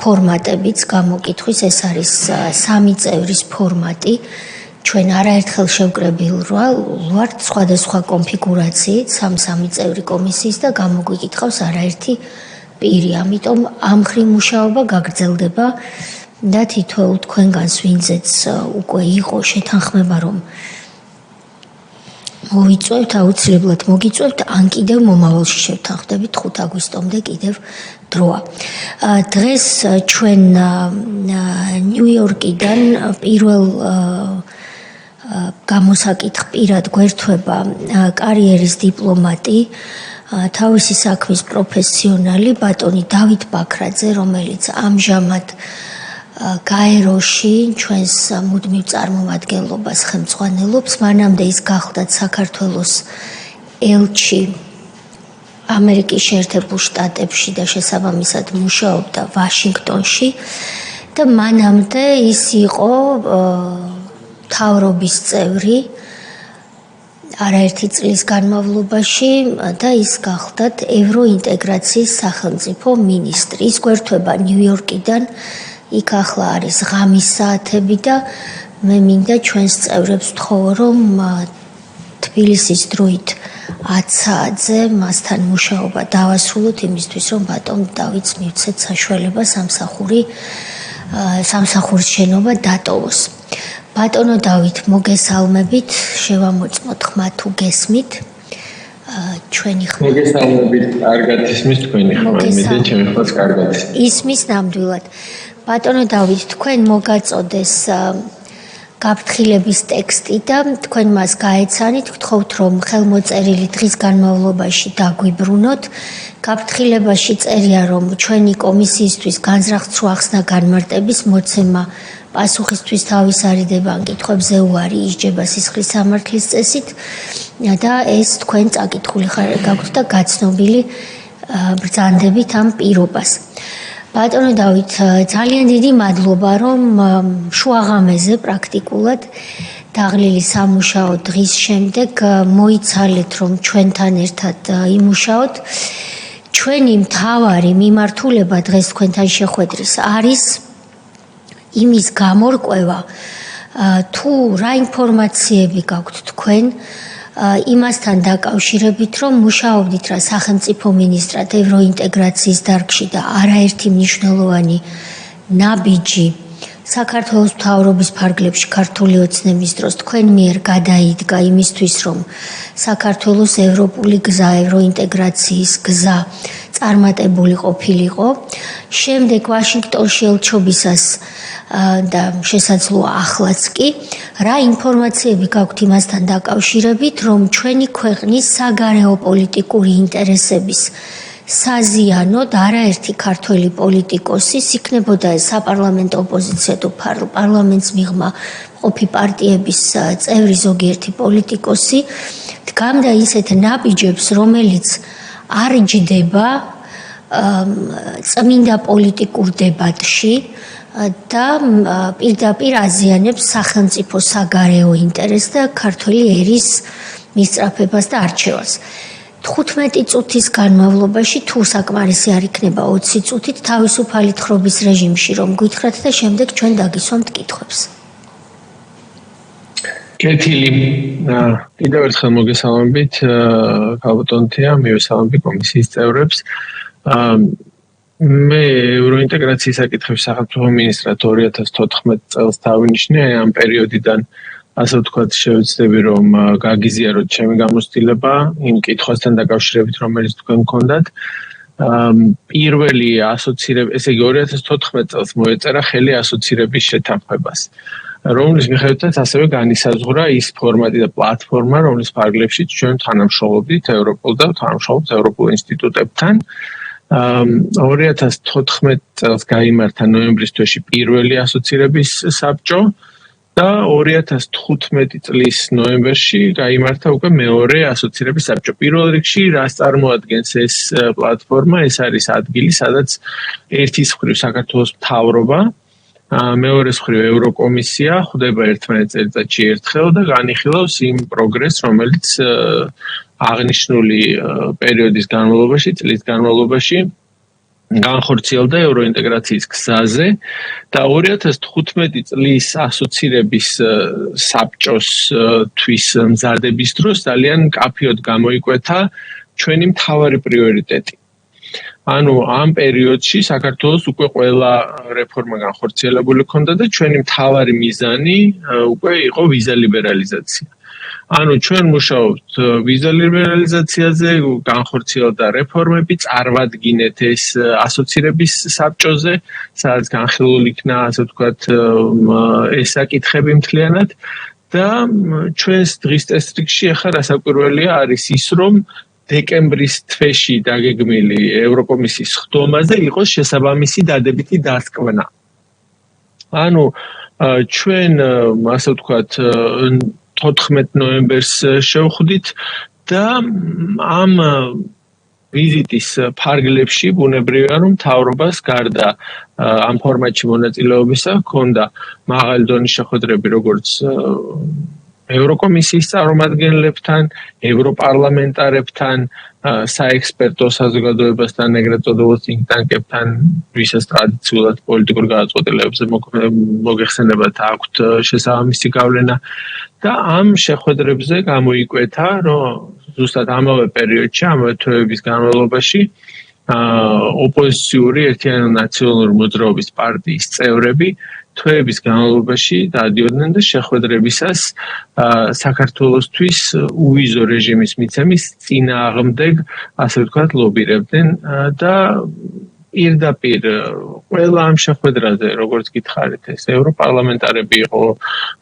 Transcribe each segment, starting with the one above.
ფორმატებიც გამოკითხვის, ეს არის 3 წევრის ფორმატი. ჩვენ არაერთხელ შევკრებილ ვართ სხვადასხვა კონფიგურაციით 3 წევრი კომისიის და გამოგვიკითხავს არაერთი პირი. ამიტომ ამ ხრი მუშაობა გაგრძელდება და თითოეულ თქვენგანს ვინცეც უკვე იყო შეთანხმება რომ მოვიწვევთ, აუცილებლად მოგიწვევთ, ან კიდევ მომავალში შევთანხმდებით 5 აგვისტომდე კიდევ დროა. დღეს ჩვენ ნიუ-იორკიდან პირველ გამოსაკითხ პირად გვერთვება კარიერის დიპლომატი, თავისი საქმის პროფესიონალი ბატონი დავით ბაქრაძე, რომელიც ამჟამად გაეროში ჩვენს მუდმივ წარმომადგენლობას ხელმძღვანელობს. მანამდე ის გახლდათ საქართველოს ელჩი ამერიკის შეერთებულ შტატებში და შესაბამისად მუშაობდა ვაშინგტონში და მანამდე ის იყო მთავრობის წევრი არაერთი წლის განმავლობაში და ის გახლდათ ევროინტეგრაციის სახელმწიფო მინისტრი. ის გვერთვება ნიუ-იორკიდან, იქ ახლა არის ღამის საათები და მე მინდა ჩვენს წევრებს ვთხოვო, რომ თბილისის დროით 10 საათზე მასთან მუშაობა დავასრულოთ იმისთვის, რომ ბატონ დავითს მივცეთ საშუალება სამსახურის შენობა დატოვოს. ბატონო დავით, მოგესალმებით, შევამოწმოთ ხმა თუ გესმით. ჩვენი ხმა. მოგესალმებით, კარგად ისმის თქვენი ხმა, იმედია ჩემი ხმაც კარგად ისმის ნამდვილად. ბატონო დავით, თქვენ მოგაწოდეს გაფრთხილების ტექსტი და თქვენ მას გაეცანით, გთხოვთ რომ ხელმოწერილი დღის განმავლობაში დაგვიბრუნოთ. გაფრთხილებაში წერია რომ ჩვენი კომისიისთვის განზრახს რო ახსნა განმარტების მოცემა პასუხისთვის თავისარიდება ან კითხვებზე უარი ისჯება სისხლის სამართლის წესით და ეს თქვენ წაკითხული გაქვთ და გაცნობილი ბრძანდებით ამ პირობას. ბატონო დავით, ძალიან დიდი მადლობა რომ შუაღამეზე პრაქტიკულად დაღლილი სამუშაო დღის შემდეგ მოიცალეთ რომ ჩვენთან ერთად იმუშაოთ. ჩვენი მთავარი მიმართულება დღეს თქვენთან შეხვედრის არის იმის გამორკვევა თუ რა ინფორმაციები გაქვთ თქვენ იმასთან დაკავშირებით რომ მუშაობდით რა სახელმწიფო მინისტრად ევროინტეგრაციის დარგში და არაერთი მნიშვნელოვანი ნაბიჯი საქართველოს მთავრობის ფარგლებში ქართული ოცნების დროს თქვენ მიერ გადაიდგა იმისთვის რომ საქართველოს ევროპული გზა, ევროინტეგრაციის გზა წარმატებული ყოფილიყო. შემდეგ ვაშინგტონში ელჩობისას და შესაძლოა ახლაც კი რა ინფორმაციები გაქვთ იმასთან დაკავშირებით რომ ჩვენი ქვეყნის საგარეო პოლიტიკური ინტერესების საზიანოდ არაერთი ქართველი პოლიტიკოსის იქნებოდა საპარლამენტო ოპოზიცია თუ პარლამენტს მიღმა მყოფი პარტიების წევრი ზოგიერთი პოლიტიკოსი დგამდა ისეთ ნაბიჯებს რომელიც არ ჯდება წმინდა პოლიტიკურ დებატში და პირდაპირ აზიანებს სახელმწიფო საგარეო ინტერესს და ქართული ერის მისწრაფებას და არჩევას. 15 წუთის განმავლობაში თუ საკმარისი არ იქნება 20 წუთით თავისუფალი თხრობის რეჟიმში რომ გითხრათ და შემდეგ ჩვენ დაგისვამთ კითხვებს. კეთილი. კიდევ ერთხელ მოგესალმებით ქალბატონთია, მივესალმები კომისიის წევრებს. მე ევროინტეგრაციის საკითხების სახელმწიფო მინისტრად 2014 წელს დავინიშნე, ამ პერიოდიდან ასე ვთქვათ, შევეცდები რომ გაგიზიაროთ ჩემი გამოცდილება იმ კითხვასთან დაკავშირებით, რომელიც თქვენ გქონდათ. პირველი ასოცირება, ესე იგი 2014 წელს მოეწერა ხელი ასოცირების შეთანხმებას, რომლის მიხედვითაც ასევე განისაზღვრა ის ფორმატი და პლატფორმა, რომლის ფარგლებში ჩვენ თანამშრომლობდით ევროპულ და თანამშრომლობთ ევროპულ ინსტიტუტებთან. 2014 წელს გაიმართა ნოემბრის თვეში პირველი ასოცირების საბჭო და 2015 წლის ნოემბერში გაიმართა უკვე მეორე ასოცირების საბჭო. პირველ რიგში რას წარმოადგენს ეს პლატფორმა? ეს არის ადგილი, სადაც ერთის მხრივ საქართველოს მთავრობა, მეორეს მხრივ ევროკომისია ხვდება ერთმანეთ წელიწადში ერთხელ და განიხილავს იმ პროგრესს, რომელიც აღნიშნული პერიოდის განმავლობაში, წლის განმავლობაში განხორციელდა ევროინტეგრაციის გზაზე და 2015 წლის ასოცირების საბჭოსთვის მზადების დროს ძალიან მკაფიოდ გამოიკვეთა ჩვენი მთავარი პრიორიტეტი. ანუ ამ პერიოდში საქართველოს უკვე ყველა რეფორმა განხორციელებული ჰქონდა და ჩვენი მთავარი მიზანი უკვე იყო ვიზა ლიბერალიზაცია. ანუ ჩვენ მუშაობთ ვიზა ლიბერალიზაციაზე, განხორციელდა რეფორმები, წარმატგინეთ ეს ასოცირების საბჭოზე, სადაც განხილული იქნა, ასე ვთქვათ, ეს საკითხები მთლიანად და ჩვენს დღის წესრიგში ახლა რასაკვირველია არის ის, რომ დეკემბრის თვეში დაგეგმილი ევროკომისიის ხდომაზე იყოს შესაბამისი დადებითი დასკვნა. ანუ ჩვენ, ასე ვთქვათ, 14 ნოემბერს შევხვდით და ამ ვიზიტის ფარგლებში ბუნებრივია რომ მთავრობას გარდა ამ ფორმატში მონაწილეობისა ჰქონდა მაღალი დონის შეხვედრები როგორც ევროკომისიის წარმომადგენლებთან, ევროპარლამენტარებთან, საექსპერტო საზოგადოებასთან, ეგრეთ წოდებულ think tank-ებთან, ვისაც ტრადიციულად პოლიტიკურ გადაწყვეტილებებზე მოგეხსენებათ აქვთ შესაბამისი გავლენა და ამ შეხვედრებზე გამოიკვეთა, რომ ზუსტად ამავე პერიოდში, ამავე თვეების განმავლობაში ოპოზიციური ერთიანი ნაციონალური მოძრაობის პარტიის წევრები თვეების განმავლობაში დადიოდნენ და შეხვედრებისას საქართველოსთვის უვიზო რეჟიმის მიცემის წინააღმდეგ, ასე ვთქვათ, ლობირებდნენ და პირდაპირ ყველა ამ შეხვედრაზე, როგორც გითხარით, ეს ევროპარლამენტარები იყო,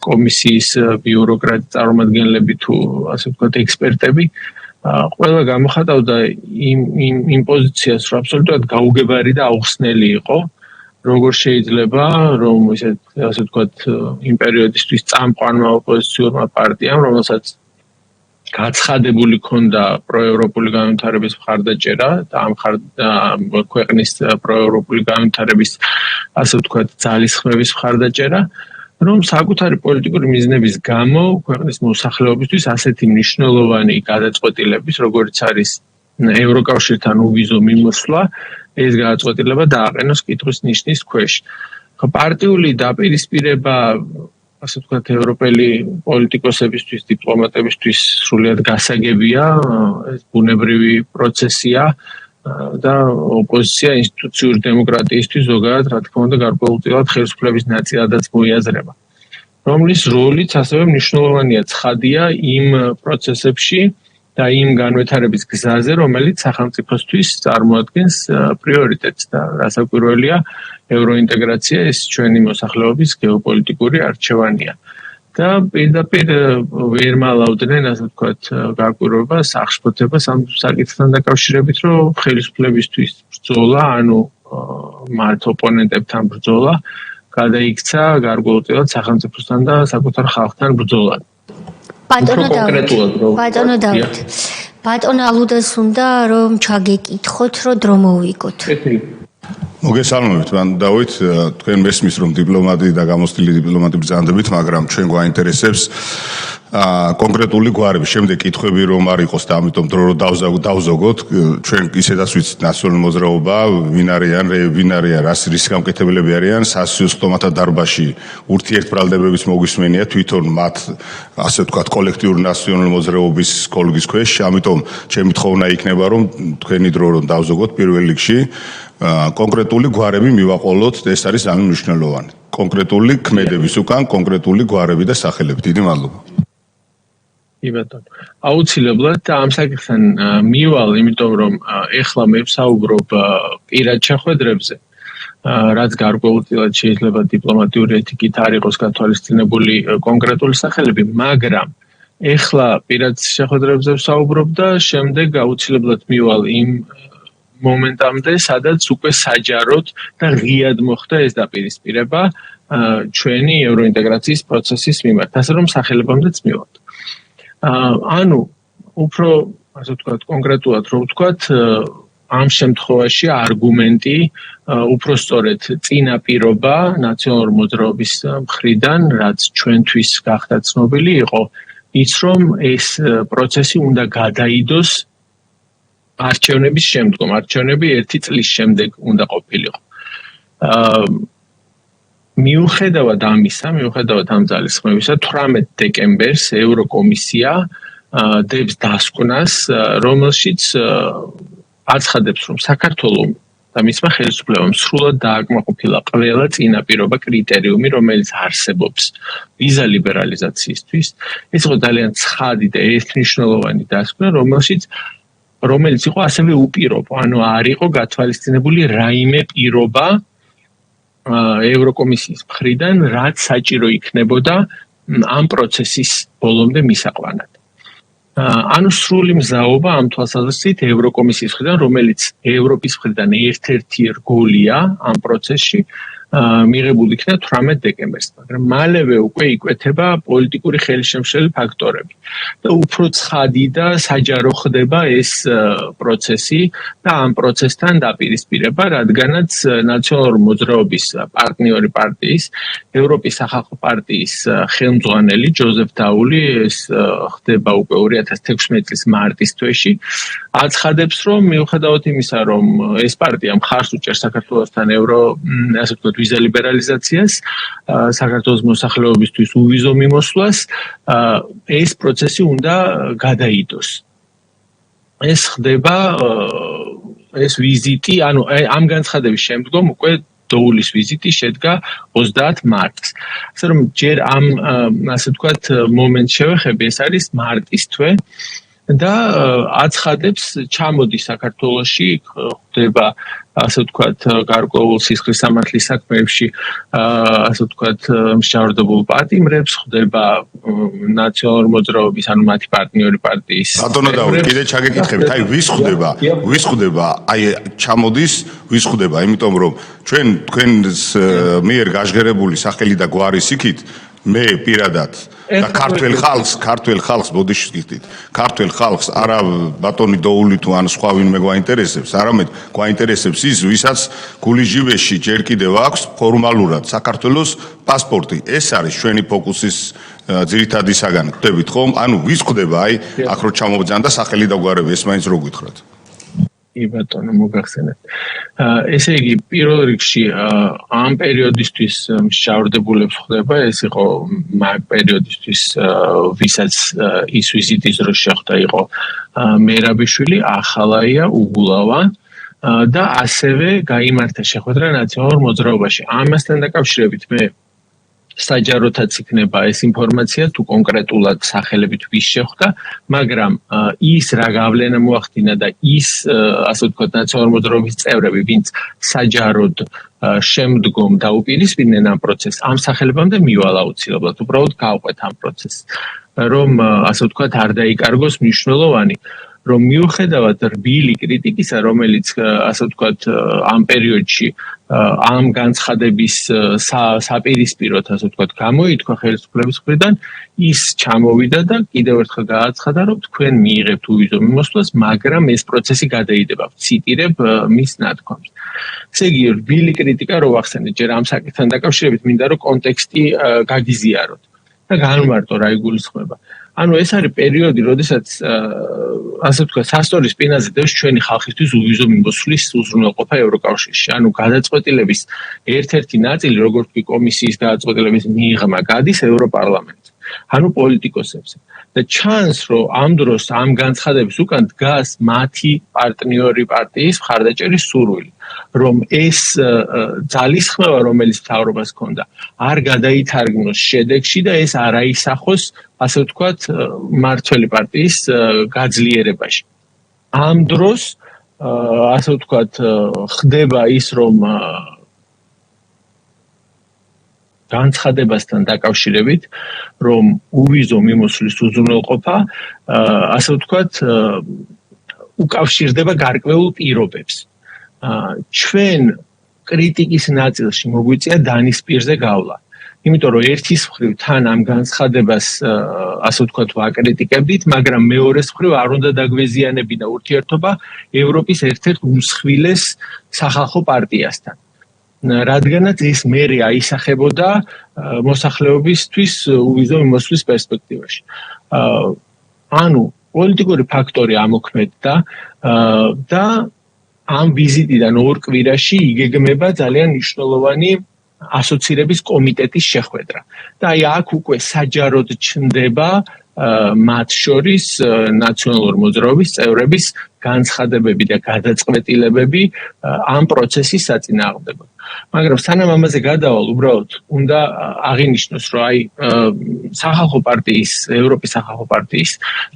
კომისიის ბიუროკრატი წარმომადგენლები თუ ასე ვთქვათ, ექსპერტები, ყველა გამოხატავდა იმ პოზიციას, რომ აბსოლუტურად გაუგებარი და აუხსნელი იყო, როგორ შეიძლება, რომ ასე ვთქვათ, იმ პერიოდისთვის წამყვანმა ოპოზიციურმა პარტიამ, რომელსაც გაცხადებული ქონდა პროევროპული განვითარების მხარდაჭერა და ამ ქვეყნის პროევროპული განვითარების, ასე ვთქვათ, ძალისხმევის მხარდაჭერა, რომ საკუთარი პოლიტიკური მიზნების გამო ქვეყნის მოსახლეობისთვის ასეთი მნიშვნელოვანი გადაწყვეტილების, როგორც არის ევროკავშირთან უვიზო მიმოსვლა, ეს გადაწყვეტილება დააყენოს კითხვის ნიშნის ქვეშ. პარტიული დაპირისპირება, ასე ვთქვათ, ევროპელი პოლიტიკოსებისთვის, დიპლომატებისთვის სრულიად გასაგებია, ეს ბუნებრივი პროცესია და ოპოზიცია ინსტიტუციური დემოკრატიისთვის ზოგადად, რა თქმა უნდა, გარკვეულწილად ხელისუფლების ნაწილადაც მოიაზრება, რომლის როლიც ასევე მნიშვნელოვანია, ცხადია იმ პროცესებში და იმ განვითარების გზაზე, რომელიც სახელმწიფოსთვის წარმოადგენს პრიორიტეტს და რასაკვირველია, ევროინტეგრაცია ეს ჩვენი მოსახლეობის გეოპოლიტიკური არჩევანია. და პირდაპირ ვერ მალავდნენ, ასე ვთქვათ, გაკვირვებას, აღშფოთებას ამ საკითხთან დაკავშირებით, რომ ხელისუფლებისთვის ბრძოლა, ანუ მათ ოპონენტებთან ბრძოლა, გადაიქცა გარკვეულწილად სახელმწიფოსთან და საკუთარ ხალხთან ბრძოლად. ბატონო დავით. ბატონ ალუდას უნდა რომ ჩაგეკითხოთ, რომ დრო მოვიგოთ. მოგესალმებით, მან დავით, თქვენ მესმის რომ დიპლომატი და გამოცდილი დიპლომატი ბრძანდებით, მაგრამ ჩვენ გვაინტერესებს კონკრეტული გვარები, შემდეგ კითხვები რომ არ იყოს და ამიტომ დრო რომ დავზოგოთ, ჩვენ ისედაც ვიცით ნაციონალური მოძრაობა, ვინ არიან, რის გამკეთებლები არიან, სასიუს ხდომათა დარბაზში ურთიერთბრალდებების მოგვისმენია თვითონ მათ, ასე ვთქვათ, კოლექტიური ნაციონალური მოძრაობის კოლგის ქვეშ, ამიტომ ჩემი თხოვნა იქნება რომ თქვენი დრო რომ დავზოგოთ პირველ რიგში კონკრეტული გვარები მივაყოლოთ, ეს არის ძალიან მნიშვნელოვანი. კონკრეტული ქმედების უკან კონკრეტული გვარები და სახელები. დიდი მადლობა. კი ბატონო. აუცილებლად და ამ საკითხთან მივალ, იმიტომ რომ ეხლა მე ვსაუბრობ პირად შეხვედრებზე, რაც გარკვეულწილად შეიძლება დიპლომატიური ეთიკით არ იყოს გათვალისწინებული კონკრეტული სახელები, მაგრამ ეხლა პირად შეხვედრებზე ვსაუბრობ და შემდეგ აუცილებლად მივალ იმ მომენტამდე, სადაც უკვე საჯაროდ და ღიად მოხდა ეს დაპირისპირება ჩვენი ევროინტეგრაციის პროცესის მიმართ, ასე რომ სახელებამდეც მივალთ. ანუ უფრო, ასე ვთქვათ, კონკრეტულად რო ვთქვათ, ამ შემთხვევაში არგუმენტი, უფრო სწორედ წინაპირობა ნაციონალური მოძრაობის მხრიდან, რაც ჩვენთვის გახდა ცნობილი იყო, ის რომ ეს პროცესი უნდა გადაიდოს არჩევნების შემდგომ, არჩევნები 1 წლის შემდეგ უნდა ყოფილიყო. მიუხედავად ამისა, მიუხედავად ამ ძალისხმევისა, 18 დეკემბერს ევროკომისია დებს დასკვნას, რომელშიც აცხადებს, რომ საქართველოს და მისმა ხელისუფლებამ სრულად დააკმაყოფილა ყველა წინაპირობა კრიტერიუმი, რომელიც არსებობს ვიზა ლიბერალიზაციისთვის. ეს იყო ძალიან ცხადი და ერთმნიშვნელოვანი დასკვნა, რომელიც იყო ასევე უპირობო, ანუ არ იყო გათვალისწინებული რაიმე პირობა ევროკომისიის მხრიდან, რაც საჭირო იქნებოდა ამ პროცესის ბოლომდე მისაყვანად. ანუ სრული მზაობა ამ თვალსაზრისით ევროკომისიის მხრიდან, რომელიც ევროპის მხრიდან ერთ-ერთი რგოლია ამ პროცესში, მიღებული იქნა 18 დეკემბერს, მაგრამ მალევე უკვე იკვეთება პოლიტიკური ხელისშემშლელი ფაქტორები და უფრო ცხადი და საჯარო ხდება ეს პროცესი და ამ პროცესთან დაპირისპირება, რადგანაც ნაციონალური მოძრაობის პარტნიორი პარტიის, ევროპის სახალხო პარტიის ხელმძღვანელი ჯოზეფ დაული, ეს ხდება უკვე 2016 წლის მარტის თვეში, აცხადებს, რომ მიუხედავად იმისა, რომ ეს პარტია მხარს უჭერს საქართველოსთან ასე ვთქვათ, ვიზა ლიბერალიზაციას, საქართველოს მოსახლეობისთვის უვიზო მიმოსვლას, ეს პროცესი უნდა გადაიდოს. ეს ხდება ეს ვიზიტი, ანუ ამ განცხადების შემდგომ უკვე დაულის ვიზიტი შედგა 30 მარტს. ასე რომ ჯერ ამ ასე ვთქვათ მომენტს შევეხები, ეს არის მარტის თვე და აცხადებს, ჩამოდის საქართველოში, ხდება ასე ვთქვათ გარკვეულ სისხლის სამართლის საქმეებში ასე ვთქვათ მსჯავრდებულ პატიმრებს, ხდება ნაციონალური მოძრაობის, ანუ მათი პარტნიორი პარტიის. ბატონო დაური, კიდე ჩაგეკითხებით, აი ვის ხვდება, აი ჩამოდის, ვის ხვდება, იმიტომ რომ თქვენს მიერ გაჟღერებული სახელი და გვარის იქით მე პირადად და ქართველ ხალხს ბოდიში გიხდით. ქართველ ხალხს არა ბატონი დოული თუ ან სხვა ვინმე გვაინტერესებს, არამედ გვაინტერესებს ის, ვისაც გულიჟივეში ჯერ კიდევ აქვს ფორმალურად საქართველოს პასპორტი. ეს არის ჩვენი ფოკუსის ძირითადი საგანი. ხვდებით ხომ? ანუ ვის ხვდება აი აქ რო ჩამოვძან და სახელი და გვარები, ეს მაინც რო გითხრათ. კი ბატონო, მოგახსენეთ. ესე იგი, პირველ რიგში ამ პერიოდისთვის მსჯავრდებულებს ხდება, ეს იყო პერიოდისთვის, ვისაც ის ვიზიტის დროს შეხვდა, იყო მერაბიშვილი, ახალაია, უგულავა და ასევე გაიმართა შეხვედრა ნაციონალურ მოძრაობაში. ამასთან დაკავშირებით მე საჯაროთაც იქნება ეს ინფორმაცია თუ კონკრეტულად სახელებით ვის შეხვდა, მაგრამ ის რა გავლენა მოახდინა და ის ასე ვთქვათ ნაციონალური მოძრაობის წევრები, ვინც საჯაროდ შემდგომ დაუპირისპირდნენ ამ პროცესს, ამ სახელებამდე მივალ აუცილებლად, უბრალოდ გავყვეთ ამ პროცესს, რომ ასე ვთქვათ არ დაიკარგოს მნიშვნელოვანი, რომ მიუხედავად რბილი კრიტიკისა, რომელიც ასე ვთქვათ ამ პერიოდში ამ განცხადების საპირისპიროდ ასე ვთქვათ გამოითქვა ხელისუფლების მხრიდან, ის ჩამოვიდა და კიდევ ერთხელ გააცხადა, რომ თქვენ მიიღებთ უვიზო მიმოსვლას, მაგრამ ეს პროცესი გადაიდება. ვციტირებ მის ნათქვამს. ესე იგი, რბილი კრიტიკა რო ვახსენეთ ჯერ ამ საკითხთან დაკავშირებით, მინდა რომ კონტექსტი გაგიზიაროთ და განვმარტო რა იგულისხმება. ანუ ეს არის პერიოდი, როდესაც ასე ვთქვათ, სასტორის სპინაზე დევს ჩვენი ხალხისთვის უვიზო მიმოსვლის უზრუნველყოფა ევროკავშირში. ანუ გადაწყვეტილების ერთ-ერთი ნაწილი, როგორც კი კომისიის გადაწყვეტილების მიღმა გადის ევროპარლამენტს, ანუ პოლიტიკოსებზე. და ჩანს, რომ ამ დროს ამ განცხადების უკან დგას მათი პარტნიორი პარტიის მხარდაჭერის სურვილი, რომ ეს ძალისხმევა, რომელიც მთავრობას ჰქონდა, არ გადაითარგმნოს შედეგში და ეს არ აისახოს, ასე ვთქვათ, მმართველი პარტიის გაძლიერებაში. ამ დროს, ასე ვთქვათ, ხდება ის, რომ განცხადებასთან დაკავშირებით, რომ უვიზო მიმოსვლის უზრუნველყოფა, ასე ვთქვათ, უკავშირდება გარკვეულ პირობებს. ჩვენ კრიტიკის ნაწილში მოგვიწია დანის პირზე გავლა. იმიტომ რომ ერთის მხრივ თან ამ განცხადებას ასე ვთქვათ ვაკრიტიკებდით, მაგრამ მეორეს მხრივ არ უნდა დაგვეზიანებინა ურთიერთობა ევროპის ერთ-ერთ უმსხვილეს სახალხო პარტიასთან. რადგანაც ეს მერე აისახებოდა მოსახლეობისთვის უვიზო მიმოსვლის პერსპექტივაში. ანუ პოლიტიკური ფაქტორი ამოქმედდა და ამ ვიზიტიდან ორ კვირაში იგეგმება ძალიან მნიშვნელოვანი ასოცირების კომიტეტის შეხვედრა. და აი აქ უკვე საჯაროდ ჩნდება მათ შორის ნაციონალური მოძრაობის წევრების განცხადებები და გადაწყვეტილებები ამ პროცესის საწინააღმდეგოდ. მაგრამ სანამ ამაზე გადავალ, უბრალოდ უნდა აღინიშნოს, რომ აი სახალხო პარტიის, ევროპის სახალხო პარტიის,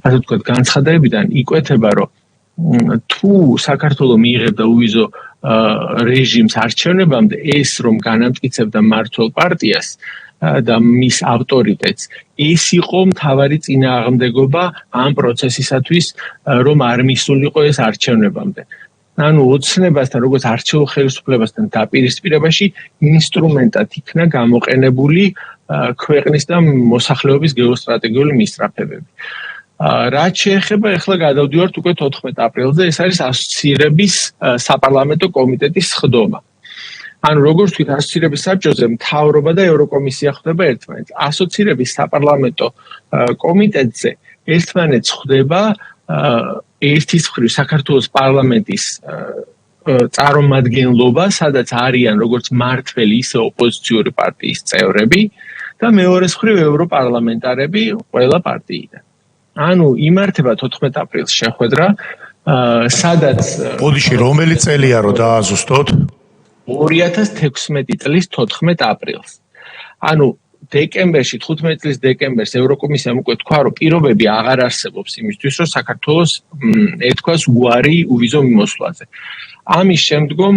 ასე ვთქვათ, განცხადებებიდან იკვეთება, რომ თუ საქართველოს მიიღებდა უვიზო რეჟიმს არჩევნებამდე, ეს რომ განამტკიცებდა მმართველ პარტიას და მის ავტორიტეტს, ეს იყო მთავარი წინააღმდეგობა ამ პროცესისათვის, რომ არ მისულიყო ეს არჩევნებამდე. ანუ ოცნებასთან, როგორც არჩეულ ხელისუფლებასთან დაპირისპირებაში ინსტრუმენტად იქნა გამოყენებული ქვეყნის და მოსახლეობის გეოსტრატეგიული მისწრაფებები. რაც შეეხება, ახლა გადავდივართ უკვე 14 აპრილზე, ეს არის ასოცირების საპარლამენტო კომიტეტის სხდომა. ანუ როგორც ვთქვით, ასოცირების საბჭოზე მთავრობა და ევროკომისია ხვდება ერთმანეთს. ასოცირების საპარლამენტო კომიტეტზე ერთმანეთს ხვდება ერთის მხრივ საქართველოს პარლამენტის წარმომადგენლობა, სადაც არიან როგორც მმართველი, ისე ოპოზიციური პარტიის წევრები და მეორეს მხრივ ევროპარლამენტარები ყველა პარტიიდან. ანუ იმართება 14 აპრილს შეხვედრა, სადაც ბოდიში რომელი წელია რომ დააზუსტოთ? 2016 წლის 14 აპრილს. ანუ დეკემბერში, 15 წლის დეკემბერს ევროკომისიამ უკვე თქვა, რომ პირობები აღარ არსებობს იმისთვის, რომ საქართველოს ეთქვას უარი უვიზო მიმოსვლაზე. ამის შემდგომ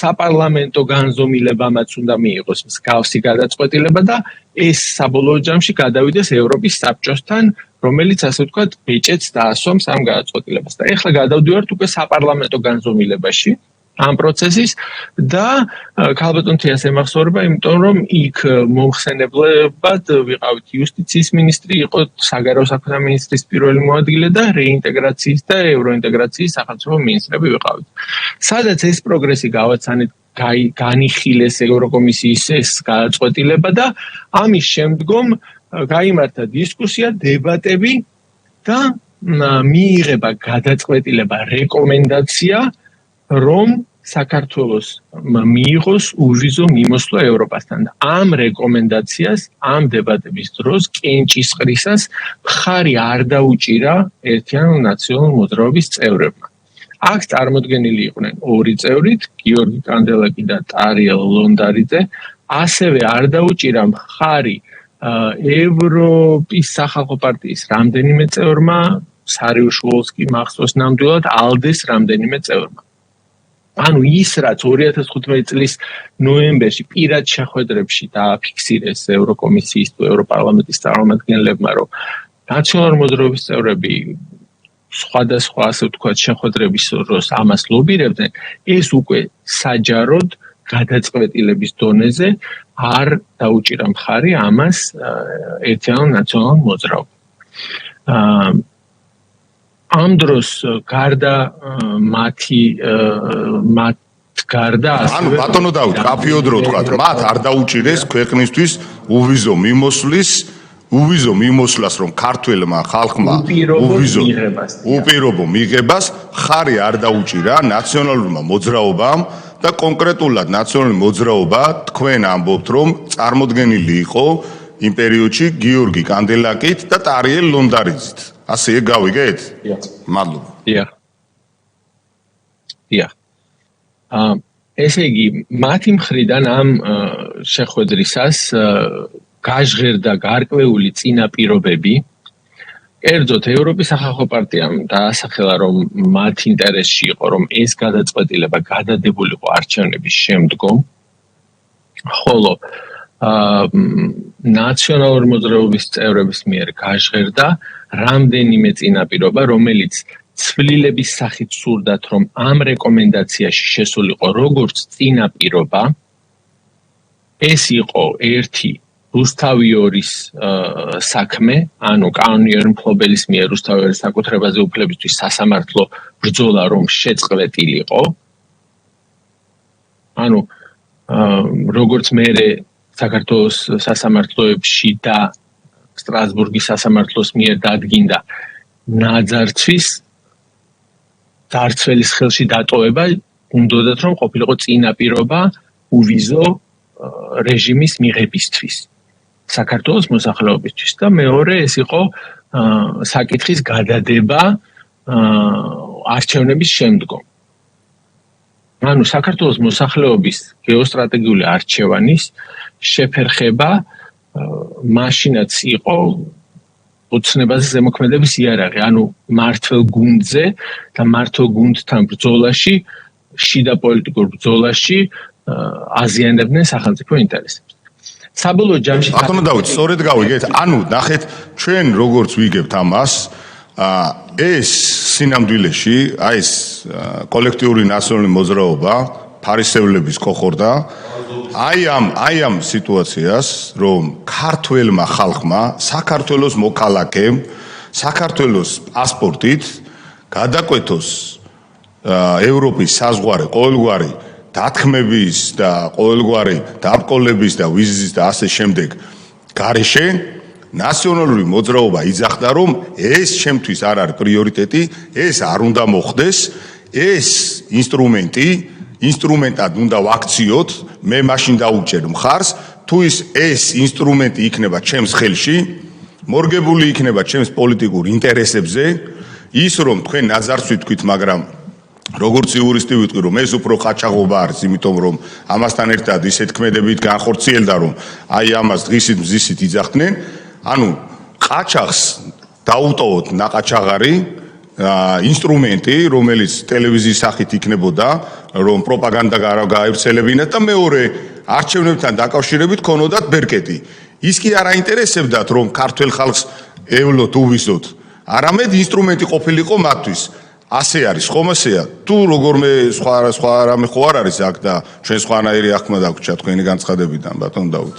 საპარლამენტო განზომილებამაც უნდა მიიღოს მსგავსი გადაწყვეტილება და ეს საბოლოო ჯამში გადავიდეს ევროპის საბჭოსთან, რომელიც ასე ვთქვათ, ბეჭედს დაასვამს ამ გადაწყვეტილებას. და ეხლა გადავდივართ უკვე საპარლამენტო განზომილებაში ამ პროცესის და ქალბატონ თიას ემახსოვრება, იმიტომ რომ იქ მომხსენებლებად ვიყავით იუსტიციის მინისტრი, იყო საგარეო საქმეთა მინისტრის პირველი მოადგილე და რეინტეგრაციის და ევროინტეგრაციის სახელმწიფო მინისტრები ვიყავით. სადაც ეს პროგრესი გავაცანეთ, განიხილეს ევროკომისიის ეს გადაწყვეტილება და ამის შემდგომ გაიმართა დისკუსია, დებატები და მიიღება გადაწყვეტილება, რეკომენდაცია, რომ საქართველოს მიიღოს უვიზო მიმოსვლა ევროპასთან და ამ რეკომენდაციას, ამ დებატების დროს კენჭისყრისას მხარი არ დაუჭირა ერთიანი ნაციონალური მოძრაობის წევრებმა. აქ წარმოდგენილი იყვნენ ორი წევრით, გიორგი კანდელაკი და ტარიელ ლონდარიძე, ასევე არ დაუჭირა მხარი ევროპის სახალხო პარტიის რამდენიმე წევრმა, სარიუშ ვოლსკი მახსოვს ნამდვილად, ალდეს რამდენიმე წევრმა. ანუ ის, რაც 2015 წლის ნოემბერში პირად შეხვედრებში დააფიქსირეს ევროკომისიის თუ ევროპარლამენტის წარმომადგენლებმა, რომ ნაციონალური მოძრაობის წევრები სხვადასხვა, ასე ვთქვათ, შეხვედრების დროს ამას ლობირებდნენ, ეს უკვე საჯაროდ გადაწყვეტილების დონეზე არ დაუჭირა მხარი ამას ერთიანი ნაციონალური მოძრაობა. ამ დროს გარდა მათ გარდა ანუ ბატონო დავით, კაფიოდ რო თქვა, მათ არ დაუჭირეს ქვეყნისთვის უვიზო მიმოსვლას, რომ ქართველმა ხალხმა უპირობო მიღებას ხარი არ დაუჭირა ნაციონალურმა მოძრაობამ და კონკრეტულად ნაციონალური მოძრაობა თქვენ ამბობთ, რომ წარმოდგენილი იყო იმ პერიოდში გიორგი კანდელაკით და ტარიელ ლონდარიძით. ასე გავიგეთ? მადლობა. ესე იგი, მათი მხრიდან ამ შეხვედრისას გაჟღერდა გარკვეული წინაპირობები. კერძოდ, ევროპის სახალხო პარტიამ დაასახელა, რომ მათ ინტერესში იყო, რომ ეს გადაწყვეტილება გადადებულიყო არჩევნების შემდგომ, ხოლო ნაციონალური მოძრაობის წევრების მიერ გაჟღერდა რამდენიმე წინაპირობა, რომელიც ცვლილების სახით სურდათ, რომ ამ რეკომენდაციაში შესულიყო როგორც წინაპირობა, ეს იყო ერთი რუსთავიორის საქმე, ანუ კანონიერი მფლობელის მიერ რუსთავიორის საკუთრებაზე უფლებისთვის სასამართლო ბრძოლა, რომ შეწყვეტილიყო. ანუ როგორც მერე საქართველოს სასამართლოებში და სტრასბურგის სასამართლოს მიერ დადგინდა, ნაძარცვის ძარცველის ხელში დატოვება უნდათ რომ ყოფილიყო წინაპირობა უვიზო რეჟიმის მიღებისთვის საქართველოს მოსახლეობისთვის და მეორე ეს იყო საკითხის გადადება არჩევნების შემდგომ. ანუ საქართველოს მოსახლეობის გეოსტრატეგიული არჩევანის შეფერხება მაშინაც იყო ოცნებაზე ზემოქმედების იარაღი, ანუ მართლ გუნდზე და მართლ გუნდთან ბრძოლაში, შიდა პოლიტიკურ ბრძოლაში აზიანებდნენ სახელმწიფო ინტერესებს. საბოლოო ჯამში ბატონო დავით, სწორედ გავიგეთ, ანუ ნახეთ, ჩვენ როგორც ვიგებთ ამას, ეს სინამდვილეში, ეს კოლექტიური ნაციონალური მოძრაობა, ფარისევლების კოხორდა, აი ამ სიტუაციას, რომ ქართველმა ხალხმა, საქართველოს მოქალაქემ, საქართველოს პასპორტით გადაკვეთოს ევროპის საზღვარი, ყოველგვარი დათქმების და ყოველგვარი დაბრკოლების და ვიზის და ასე შემდეგ გარეშე ნაციონალური მოძრაობა იძახდა, რომ ეს ჩემთვის არ არის პრიორიტეტი, ეს არ უნდა მოხდეს, ეს ინსტრუმენტად უნდა ვაქციოთ, მე მაშინ დავუჭერ მხარს, თუ ეს ინსტრუმენტი იქნება ჩემს ხელში, მორგებული იქნება ჩემს პოლიტიკურ ინტერესებზე, ის რომ თქვენ ნაძარცვი თქვით, მაგრამ როგორც იურისტი ვიტყვი, რომ ეს უფრო ყაჩაღობა არის, იმიტომ რომ ამასთან ერთად ისეთ ქმედებით განხორციელდა, რომ აი ამას დღისით მზისით იძახდნენ, ანუ ყაჩაღს დაუტოვოთ ნაყაჩაღარი ინსტრუმენტი, რომელიც ტელევიზიის სახით იქნებოდა, რომ პროპაგანდა გაავრცელებინათ და მეორე არჩევნებთან დაკავშირებით ქონოდათ ბერკეტი. ის კი არ აინტერესებდათ, რომ ქართველ ხალხს ევლოთ, უვიზოთ, არამედ ინსტრუმენტი ყოფილიყო მათთვის. ასე არის, ხომ ასეა? თუ როგორმე სხვა რამე ხო არ არის აქ და ჩვენ სხვანაირი აღქმა დაგვრჩა თქვენი განცხადებიდან, ბატონ დავით.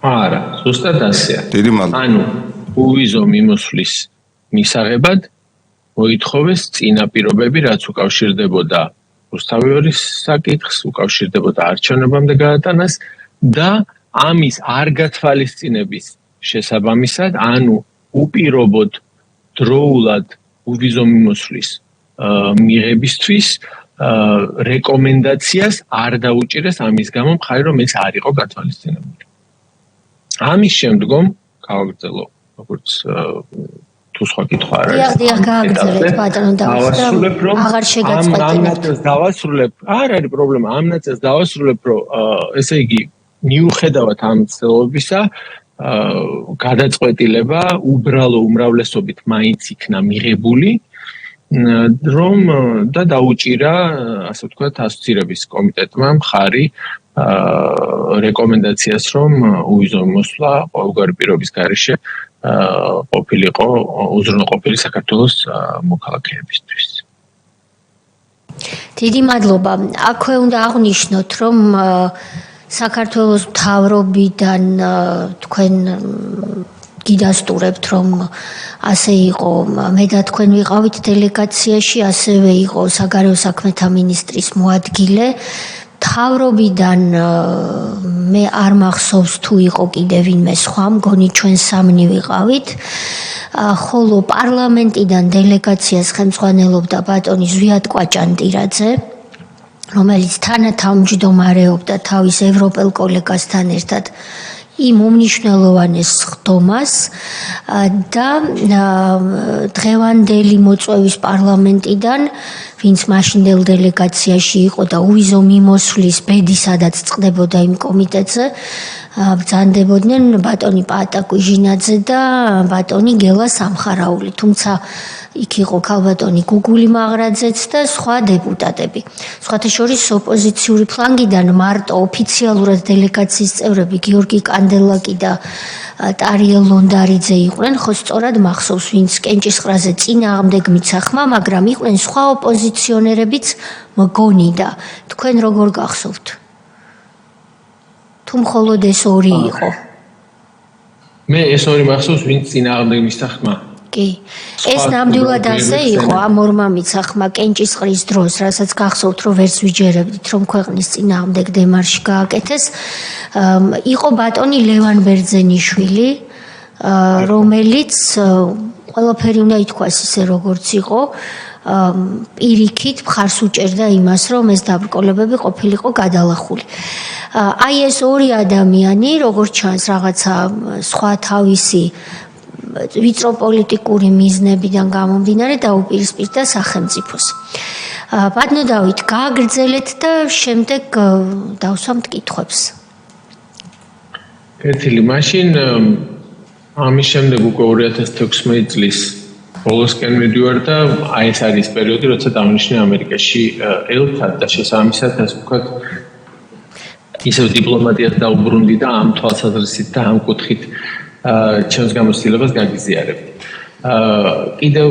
არა, ზუსტად ასეა. დიდი მადლობა. ანუ უვიზო მიმოსვლის მისაღებად მოითხოვეს წინაპირობები, რაც უკავშირდებოდა რუსთავიორის საკითხს, უკავშირდებოდა არჩევნებამდე გადატანას და ამის არ გათვალისწინების შესაბამისად, ანუ უპირობოდ დროულად უვიზო მიმოსვლის მიღებისთვის რეკომენდაციას არ დაუჭირეს ამის გამო მხარი, რომ ეს არ იყო გათვალისწინებული. ამის შემდგომ გავაგრძელო, როგორც თუ სხვა კითხვა არ არის. დიახ, გააგრძელეთ ბატონო დავით და აღარ შეგაწყვეტინებთ. დავასრულებ, არ არის პრობლემა, ამ ნაწილს დავასრულებ, რომ ესე იგი მიუხედავად ამ ცდილობისა გადაწყვეტილება უბრალო უმრავლესობით მაინც იქნა მიღებული, რომ და დაუჭირა, ასე ვთქვათ, ასოცირების კომიტეტმა მხარი რეკომენდაციას, რომ უვიზო მიმოსვლა ყოველგვარი პირობის გარეშე ყოფილიყო უზრუნველყოფილი საქართველოს მოქალაქეებისთვის. დიდი მადლობა. აქვე უნდა აღვნიშნოთ, რომ საქართველოს მთავრობიდან თქვენ გიდასტურებთ, რომ ასე იყო, მე და თქვენ ვიყავით დელეგაციაში, ასევე იყო საგარეო საქმეთა მინისტრის მოადგილე. მთავრობიდან მე არ მახსოვს თუ იყო კიდე ვინმე სხვა, მგონი ჩვენ სამნი ვიყავით. ხოლო პარლამენტიდან დელეგაციას ხელმძღვანელობდა ბატონი ზვიად კვაჭანტირაძე, რომელიც თანათავმჯდომარეობდა თავის ევროპელ კოლეგასთან ერთად იმ უმნიშვნელოვანეს ხდომას და დღევანდელი მოწვევის პარლამენტიდან, ვინც მაშინდელ დელეგაციაში იყო და უვიზო მიმოსვლის ბედი სადაც წყდებოდა იმ კომიტეტზე, ბრძანდებოდნენ ბატონი პაატა კუჟინაძე და ბატონი გელა სამხარაული, თუმცა იქ იყო ქალბატონი გუგული მაღრაძეც და სხვა დეპუტატები. სხვათა შორის ოპოზიციური ფლანგიდან მარტო ოფიციალურად დელეგაციის წევრები გიორგი კანდელაკი და ტარიელ ლონდარიძე იყვნენ, ხო სწორად მახსოვს, ვინც კენჭისყრაზე წინააღმდეგ მიცახმა, მაგრამ იყვნენ სხვა ოპოზიციონერებიც მგონი და თქვენ როგორ გახსოვთ? თუ მხოლოდ ეს ორი იყო. მე ეს ორი მახსოვს, ვინც წინააღმდეგ მისახმა. კი. ეს ნამდვილად ასე იყო, ამ ორმა მიცახმა კენჭისყრის დროს, რასაც გახსოვთ, რომ ვერც ვიჯერებდით, რომ ქვეყნის წინააღმდეგ დემარში გააკეთეს. იყო ბატონი ლევან ბერძენიშვილი, რომელიც ყველაფერი უნდა ითქვას ისე როგორც იყო, პირიქით მხარს უჭერდა იმას, რომ ეს დაბრკოლებები ყოფილიყო გადალახული. აი ეს ორი ადამიანი, როგორც ჩანს, რაღაცა სხვა თავისი ვიწრო პოლიტიკური მიზნებიდან გამომდინარე დაუპირისპირდა სახელმწიფოს. ბატონო დავით, გააგრძელეთ და შემდეგ დავსვამთ კითხვებს. კეთილი, მაშინ ამის შემდეგ უკვე 2016 წლის ბოლოსკენ მივდივარ და აი ეს არის პერიოდი, როცა დავნიშნე ამერიკაში ელთად და შესაბამისად ასე ვთქვათ ისევ დიპლომატიას დაუბრუნდი და ამ თვალსაზრისით და ამ კუთხით ჩემს გამოცდილებას გაგიზიარებდი. კიდევ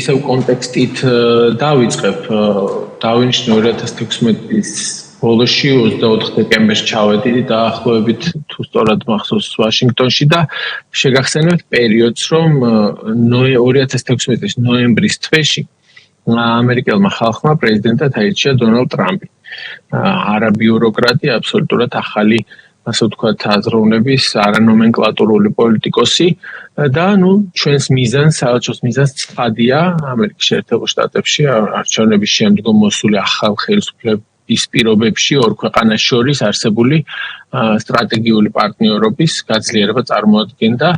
ისევ კონტექსტით დავიწყებ, დავინიშნე 2016 ბოლოში 24 დეკემბერს ჩავედი დაახლოებით თუ სწორად მახსოვს ვაშინგტონში და შეგახსენებთ პერიოდს, რომ 2016 წლის ნოემბრის თვეში ამერიკელმა ხალხმა პრეზიდენტად აირჩია დონალდ ტრამპი. არა ბიუროკრატი, აბსოლუტურად ახალი ასე ვთქვათ აზროვნების არანომენკლატურული პოლიტიკოსი და ჩვენს მიზანს, საელჩოს მიზანს ცხადია ამერიკის შეერთებულ შტატებში არჩევნების შემდგომ მოსული ახალ ხელისუფლების პირობებში ორ ქვეყანას შორის არსებული სტრატეგიული პარტნიორობის გაძლიერება წარმოადგენდა.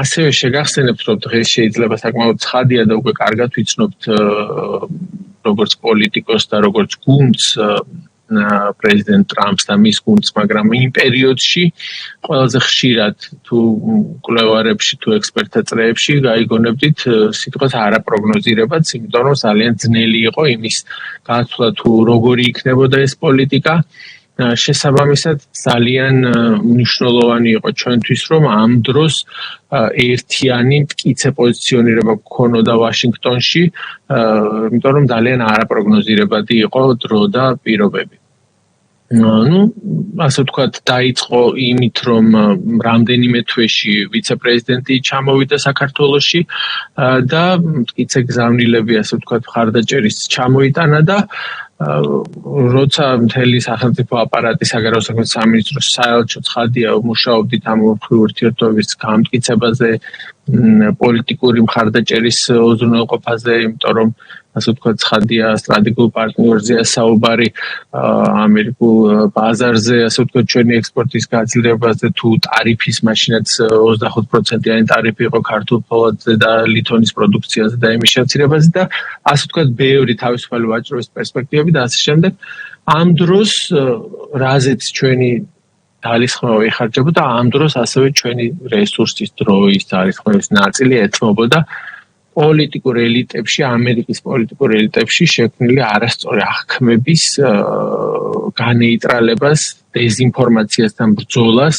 ასევე შეგახსენებთ, რომ დღეს შეიძლება საკმაოდ ცხადია და უკვე კარგად ვიცნობთ როგორც პოლიტიკოს და როგორც გუნდს პრეზიდენტ ტრამპს და მის გუნდს, მაგრამ იმ პერიოდში ყველაზე ხშირად თუ კვლევარებში თუ ექსპერტთა წრეებში გაიგონებდით სიტყვას არაპროგნოზირებაც, იმიტომ რომ ძალიან ძნელი იყო იმის გაცვლა თუ როგორი იქნებოდა ეს პოლიტიკა. შესაბამისად ძალიან მნიშვნელოვანი იყო ჩვენთვის, რომ ამ დროს ერთიანი მტკიცე პოზიციონირება გქონოდა ვაშინგტონში, იმიტომ რომ ძალიან არაპროგნოზირებადი იყო დრო და პირობები. ასე ვთქვათ, დაიწყო იმით, რომ რამდენიმე თვეში ვიცე-პრეზიდენტი ჩამოვიდა საქართველოში და მტკიცე გზავნილები, ასე ვთქვათ, მხარდაჭერის ჩამოიტანა და როცა მთელი სახელმწიფო აპარატი საგარეო საქმეთა სამინისტროს საელჩო ცხადია მუშაობდით ამ ურთულო ურთიერთობების გამტკიცებაზე, პოლიტიკური მხარდაჭერის უზრუნველყოფაზე, იმიტომ რომ ასე ვთქვათ, ცხადია სტრატეგიულ პარტნიორზეა საუბარი, ამერიკულ ბაზარზე, ასე ვთქვათ, ჩვენი ექსპორტის გაძლიერებაზე თუ ტარიფის მაშინაც 25%-იანი ტარიფი იყო ქართულ ფოლადზე და ლითონის პროდუქციაზე და იმის შემცირებაზე და ასე ვთქვათ, ბევრი თავისუფალი ვაჭრობის პერსპექტივები და ასე შემდეგ. ამ დროს რაზეც ჩვენი ძალისხმევა იხარჯებოდა, ამ დროს ასევე ჩვენი რესურსის, დროის, ძალისხმევის ნაწილი ეთმობოდა პოლიტიკურ ელიტებში, ამერიკის პოლიტიკურ ელიტებში შექმნილი არასწორი აღქმების განეიტრალებას, დეზინფორმაციასთან ბრძოლას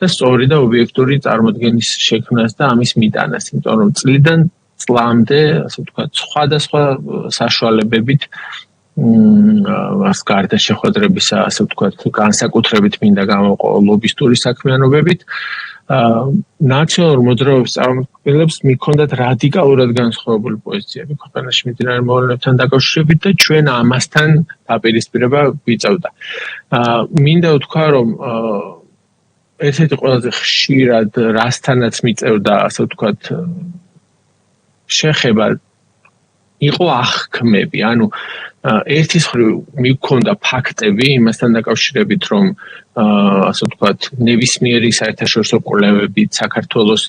და სწორი და ობიექტური წარმოდგენის შექმნას და ამის მიტანას, იმიტომ რომ წლიდან წლამდე, ასე ვთქვათ, სხვადასხვა საშუალებებით გარდა შეხვედრებისა, ასე ვთქვათ, განსაკუთრებით მინდა გამოვყო ლობისტური საქმიანობებით, ნაციონალურ მოძრაობის წარმომადგენლებს მიქონდათ რადიკალურად განსხვავებული პოზიციები ქვეყანაში მიმდინარე მოვლენებთან დაკავშირებით და ჩვენ ამასთან დაპირისპირება გვიწევდა. მინდა ვთქვა, რომ ერთ-ერთი ყველაზე ხშირად რასთანაც მიწევდა, ასე ვთქვათ, შეხება იყო აღქმები, ანუ ერთის მხრივ მიგქონდა ფაქტები იმასთან დაკავშირებით, რომ ასე ვთქვათ, ნებისმიერი საერთაშორისო კვლევებით საქართველოს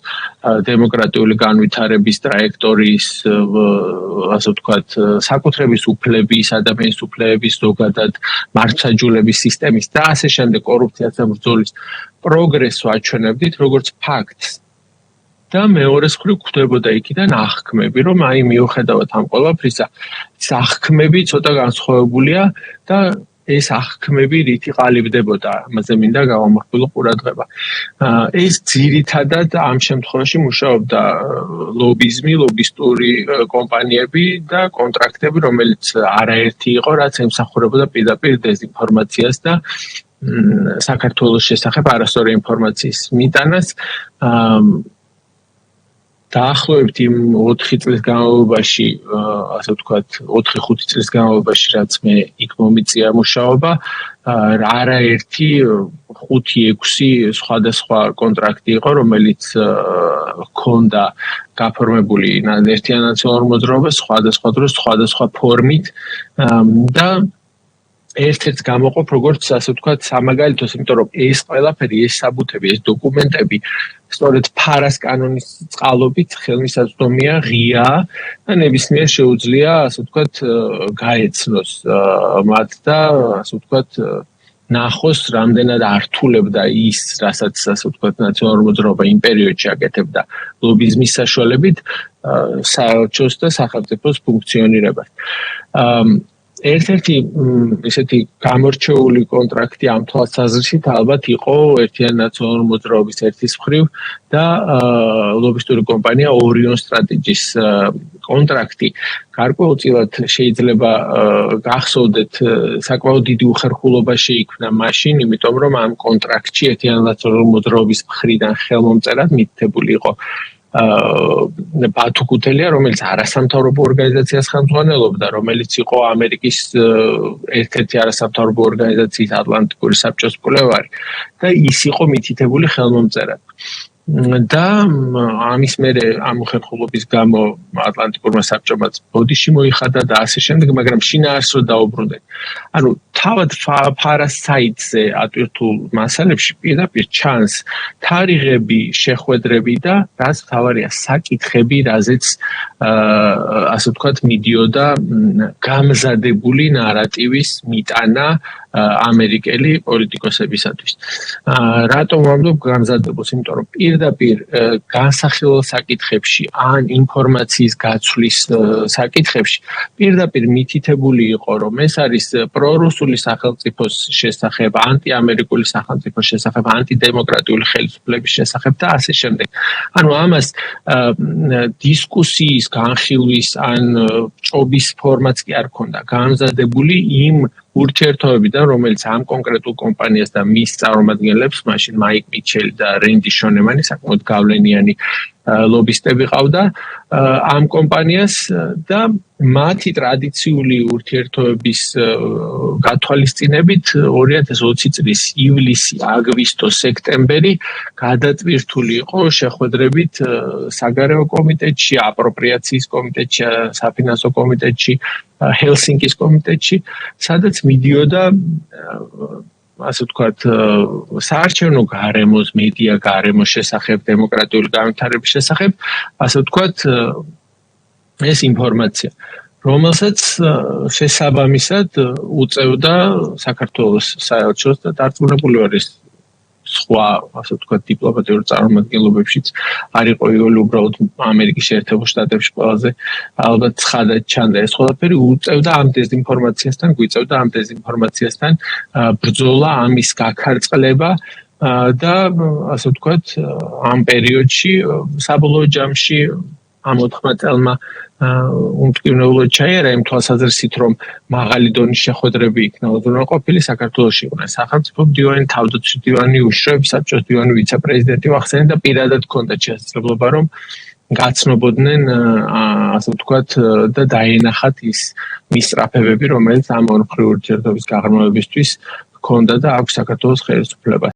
დემოკრატიული განვითარების ტრაექტორიის, ასე ვთქვათ, საკუთრების უფლების, ადამიანის უფლებების ზოგადად მართლმსაჯულების სისტემის და ასე შემდეგ კორუფციასთან ბრძოლის პროგრესს ვაჩვენებდით როგორც ფაქტს. და მეორეს მხრივ გვხვდებოდა იქიდან აღქმები, რომ აი მიუხედავად ამ ყველაფრისა, ეს აღქმები ცოტა განსხვავებულია და ეს აღქმები რითი ყალიბდებოდა, ამაზე მინდა გავამახვილო ყურადღება. ეს ძირითადად ამ შემთხვევაში მუშაობდა ლობიზმი, ლობისტური კომპანიები და კონტრაქტები, რომელიც არაერთი იყო, რაც ემსახურებოდა პირდაპირ დეზინფორმაციას და საქართველოს შესახებ არასწორი ინფორმაციის მიტანას. დაახლოებით იმ 4 წლის განმავლობაში, ასე ვთქვათ, 4-5 წლის განმავლობაში, რაც მე იქ მომიწია მუშაობა, არაერთი 5-6 სხვადასხვა კონტრაქტი იყო, რომელიც ჰქონდა გაფორმებული ერთიან ნაციონალურ მოძრაობას სხვადასხვა დროს, სხვადასხვა ფორმით და ერთ-ერთ გამოყოფ როგორც ასე ვთქვათ სამაგალითოს, იმიტომ რომ ეს ყველაფერი, ეს საბუთები, ეს დოკუმენტები სწორედ ფარას კანონის წყალობით ხელმისაწვდომია, ღიაა და ნებისმიერ შეუძლია ასე ვთქვათ გაეცნოს მათ და ასე ვთქვათ ნახოს რამდენად ართულებდა ის, რასაც ასე ვთქვათ ნაციონალურ მოძრაობა იმ პერიოდში აკეთებდა ლობიზმის საშუალებით საელჩოს და სახელმწიფოს ფუნქციონირებას. ერთ-ერთი ესეთი გამორჩეული კონტრაქტი ამ თვალსაზრისით ალბათ იყო ერთიანი ნაციონალური მოძრაობის ერთის მხრივ და ლობისტური კომპანია Orion Strategies კონტრაქტი. გარკვეულწილად შეიძლება გახსოვდეთ საკმაოდ დიდი უხერხულობა შეიქმნა მაშინ, იმიტომ რომ ამ კონტრაქტში ერთიანი ნაციონალური მოძრაობის მხრიდან ხელმომწერად მითითებული იყო ბათუ კუთელია, რომელიც არასამთავრობო ორგანიზაციას ხელმძღვანელობდა, რომელიც იყო ამერიკის ერთ-ერთი არასამთავრობო ორგანიზაციის ატლანტიკური საბჭოს მკვლევარი და ის იყო მითითებული ხელმომწერად. და ამის მერე ამ უხერხულობის გამო ატლანტიკურმა საბჭომაც ბოდიში მოიხადა და ასე შემდეგ, მაგრამ შინაარსო დაუბრუნდნენ. ანუ თავად ფარას საიტზე ატვირთულ მასალებში პირდაპირ ჩანს თარიღები, შეხვედრები და რაც თავარია საკითხები, რაზეც ასე ვთქვათ მიდიოდა გამზადებული ნარატივის მიტანა ამერიკელი პოლიტიკოსებისათვის. რატომ ვამბობ გამზადებულს? იმიტომ რომ პირდაპირ განსახილველ საკითხებში ან ინფორმაციის გაცვლის საკითხებში პირდაპირ მითითებული იყო, რომ ეს არის პრორუსული სახელმწიფოს შესახებ, ანტიამერიკული სახელმწიფოს შესახებ, ანტიდემოკრატიული ხელისუფლების შესახებ და ასე შემდეგ. ანუ ამას დისკუსიის, განხილვის ან ჭობის ფორმაც კი არ ქონდა გამზადებული იმ ურთიერთობებიდან, რომელიც ამ კონკრეტულ კომპანიას და მის წარმომადგენლებს, მაშინ მაიკ მიჩელი და რენდი შონემანი საკმაოდ გავლენიანი ლობისტები ყავდა ამ კომპანიას და მათი ტრადიციული ურთიერთობების გათვალისწინებით 2020 წლის ივლისი, აგვისტო, სექტემბერი გადატვირთული იყო შეხვედრებით საგარეო კომიტეტში, აპროპრიაციის კომიტეტში, საფინანსო კომიტეტში, ჰელსინკის კომიტეტში, სადაც მიდიოდა ასე ვთქვათ საარჩევნო გარემოს, მედია გარემოს შესახებ, დემოკრატიული განვითარების შესახებ, ასე ვთქვათ ეს ინფორმაცია, რომელსაც შესაბამისად უწევდა საქართველოს საელჩოს და დარწმუნებული ვარ ის სხვა, ასე ვთქვათ, დიპლომატიურ წარმომადგენლობებშიც არ იყო იოლი უბრალოდ ამერიკის შეერთებულ შტატებში ყველაზე ალბათ ცხადად ჩანდა ეს ყველაფერი, უწევდა ამ დეზინფორმაციასთან, გვიწევდა ამ დეზინფორმაციასთან ბრძოლა, ამის გაქარწყლება და ასე ვთქვათ, ამ პერიოდში საბოლოო ჯამში ამ 4 წელმა უმტკივნეულოდ ჩაიარა იმ თვალსაზრისით, რომ მაღალი დონის შეხვედრები იქნა უზრუნველყოფილი საქართველოში იყვნენ სახელმწიფო მდივანი, თავდაცვის მდივანი, უშუალო საბჭოს მდივანი, ვიცე-პრეზიდენტი ვახსენე და პირადად ჰქონდათ შესაძლებლობა, რომ გაცნობოდნენ ასე ვთქვათ და დაენახათ ის მისწრაფებები, რომელიც ამ ორმხრივ ურთიერთობის გაღრმავებისთვის ჰქონდა და აქვს საქართველოს ხელისუფლებას.